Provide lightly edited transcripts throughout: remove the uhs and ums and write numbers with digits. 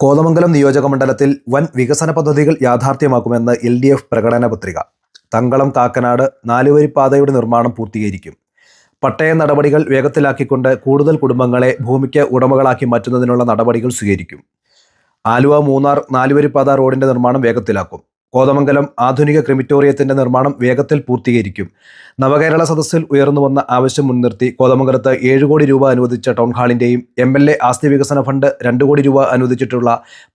കോതമംഗലം നിയോജകമണ്ഡലത്തിൽ വൻ വികസന പദ്ധതികൾ യാഥാർത്ഥ്യമാക്കുമെന്ന് LDF പ്രകടന പത്രിക. തങ്കളം കാക്കനാട് 4-വരിപ്പാതയുടെ നിർമ്മാണം പൂർത്തീകരിക്കും. പട്ടയ നടപടികൾ വേഗത്തിലാക്കിക്കൊണ്ട് കൂടുതൽ കുടുംബങ്ങളെ ഭൂമിക്ക് ഉടമകളാക്കി മാറ്റുന്നതിനുള്ള നടപടികൾ സ്വീകരിക്കും. ആലുവ മൂന്നാർ 4-വരിപ്പാത റോഡിന്റെ നിർമ്മാണം വേഗത്തിലാക്കും. കോതമംഗലം ആധുനിക ക്രിമിറ്റോറിയത്തിന്റെ നിർമ്മാണം വേഗത്തിൽ പൂർത്തീകരിക്കും. നവകേരള സദസ്സിൽ ഉയർന്നുവന്ന ആവശ്യം മുൻനിർത്തി കോതമംഗലത്ത് 7 കോടി രൂപ അനുവദിച്ച ടൗൺ ഹാളിന്റെയും MLA ആസ്തി വികസന ഫണ്ട് 2 കോടി രൂപ അനുവദിച്ചിട്ടുള്ള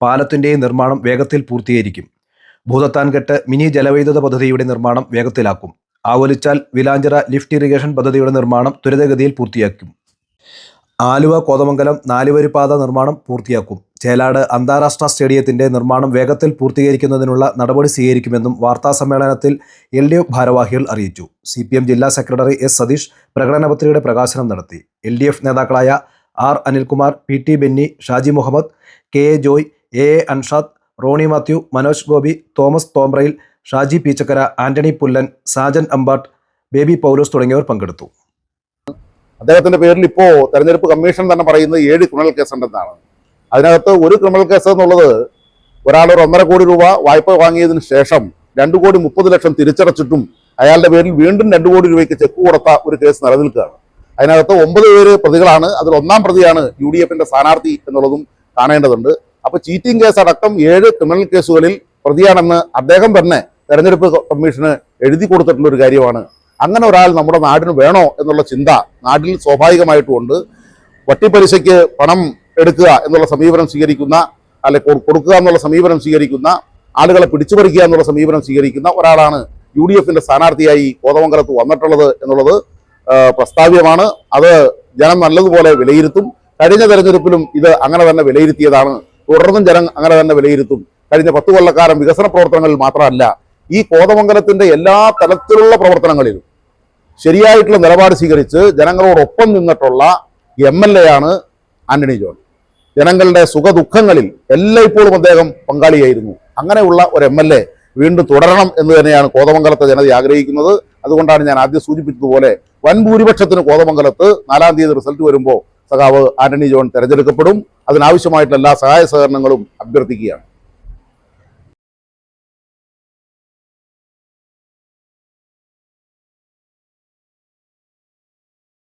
പാലത്തിന്റെയും നിർമ്മാണം വേഗത്തിൽ പൂർത്തീകരിക്കും. ഭൂതത്താൻകെട്ട് മിനി ജലവൈദ്യുത പദ്ധതിയുടെ നിർമ്മാണം വേഗത്തിലാക്കും. ആവൊലിച്ചാൽ വിലാഞ്ചിറ ലിഫ്റ്റ് ഇറിഗേഷൻ പദ്ധതിയുടെ നിർമ്മാണം ത്വരിതഗതിയിൽ പൂർത്തിയാക്കും. ആലുവ കോതമംഗലം 4-വരിപ്പാത നിർമ്മാണം പൂർത്തിയാക്കും. ചേലാട് അന്താരാഷ്ട്ര സ്റ്റേഡിയത്തിന്റെ നിർമ്മാണം വേഗത്തിൽ പൂർത്തീകരിക്കുന്നതിനുള്ള നടപടി സ്വീകരിക്കുമെന്നും വാർത്താസമ്മേളനത്തിൽ LDF ഭാരവാഹികൾ അറിയിച്ചു. CPM ജില്ലാ സെക്രട്ടറി S സതീഷ് പ്രകടന പത്രികയുടെ പ്രകാശനം നടത്തി. LDF നേതാക്കളായ R Anilkumar, PT Benny, Shaji Muhammad, KA Joy, AA Anshad, Roni Mathew, Manoj Gopi, Thomas Thombrayil, Shaji Peechakkara, Antony Pullan, Sajan Ambatt, Baby Paulose തുടങ്ങിയവർ പങ്കെടുത്തു. അദ്ദേഹത്തിന്റെ പേരിൽ ഇപ്പോൾ തെരഞ്ഞെടുപ്പ് കമ്മീഷൻ തന്നെ പറയുന്നത് 7 ക്രിമിനൽ കേസുണ്ടെന്നാണ്. അതിനകത്ത് ഒരു ക്രിമിനൽ കേസ് എന്നുള്ളത് ഒരാൾ 1.5 കോടി രൂപ വായ്പ വാങ്ങിയതിനു ശേഷം 2 കോടി 30 ലക്ഷം തിരിച്ചടച്ചിട്ടും അയാളുടെ പേരിൽ വീണ്ടും 2 കോടി രൂപയ്ക്ക് ചെക്ക് കൊടുത്ത ഒരു കേസ് നിലനിൽക്കുകയാണ്. അതിനകത്ത് 9 പേര് പ്രതികളാണ്. അതിൽ 1-ാം പ്രതിയാണ് UDFന്റെ സ്ഥാനാർത്ഥി എന്നുള്ളതും കാണേണ്ടതുണ്ട്. അപ്പോൾ ചീറ്റിംഗ് കേസ് അടക്കം 7 ക്രിമിനൽ കേസുകളിൽ പ്രതിയാണെന്ന് അദ്ദേഹം തന്നെ തെരഞ്ഞെടുപ്പ് കമ്മീഷന് എഴുതി കൊടുത്തിട്ടുള്ള ഒരു കാര്യമാണ്. അങ്ങനെ ഒരാൾ നമ്മുടെ നാടിന് വേണോ എന്നുള്ള ചിന്ത നാട്ടിൽ സ്വാഭാവികമായിട്ടുമുണ്ട്. വട്ടിപ്പലിശയ്ക്ക് പണം എടുക്കുക എന്നുള്ള സമീപനം സ്വീകരിക്കുന്ന, അല്ലെ കൊടുക്കുക എന്നുള്ള സമീപനം സ്വീകരിക്കുന്ന, ആളുകളെ പിടിച്ചുപറിക്കുക എന്നുള്ള സമീപനം സ്വീകരിക്കുന്ന ഒരാളാണ് UDFന്റെ സ്ഥാനാർത്ഥിയായി കോതമംഗലത്ത് വന്നിട്ടുള്ളത് എന്നുള്ളത് പ്രസ്താവ്യമാണ്. അത് ജനം നല്ലതുപോലെ വിലയിരുത്തും. കഴിഞ്ഞ തെരഞ്ഞെടുപ്പിലും ഇത് അങ്ങനെ തന്നെ വിലയിരുത്തിയതാണ്. തുടർന്നും ജനം അങ്ങനെ തന്നെ വിലയിരുത്തും. കഴിഞ്ഞ 10 കൊല്ലക്കാലം വികസന പ്രവർത്തനങ്ങളിൽ മാത്രമല്ല, ഈ കോതമംഗലത്തിന്റെ എല്ലാ തലത്തിലുള്ള പ്രവർത്തനങ്ങളിലും ശരിയായിട്ടുള്ള നിലപാട് സ്വീകരിച്ച് ജനങ്ങളോടൊപ്പം നിന്നിട്ടുള്ള MLA ആണ് ആന്റണി ജോൺ. ജനങ്ങളുടെ സുഖദുഃഖങ്ങളിൽ എല്ലായ്പ്പോഴും അദ്ദേഹം പങ്കാളിയായിരുന്നു. അങ്ങനെയുള്ള ഒരു MLA വീണ്ടും തുടരണം എന്ന് തന്നെയാണ് കോതമംഗലത്തെ ജനത ആഗ്രഹിക്കുന്നത്. അതുകൊണ്ടാണ് ഞാൻ ആദ്യം സൂചിപ്പിച്ചതുപോലെ വൻ ഭൂരിപക്ഷത്തിന് കോതമംഗലത്ത് 4-ാം തീയതി റിസൾട്ട് വരുമ്പോൾ സഖാവ് ആന്റണി ജോൺ തെരഞ്ഞെടുക്കപ്പെടും. അതിനാവശ്യമായിട്ടുള്ള എല്ലാ സഹായ സഹകരണങ്ങളും അഭ്യർത്ഥിക്കുകയാണ്.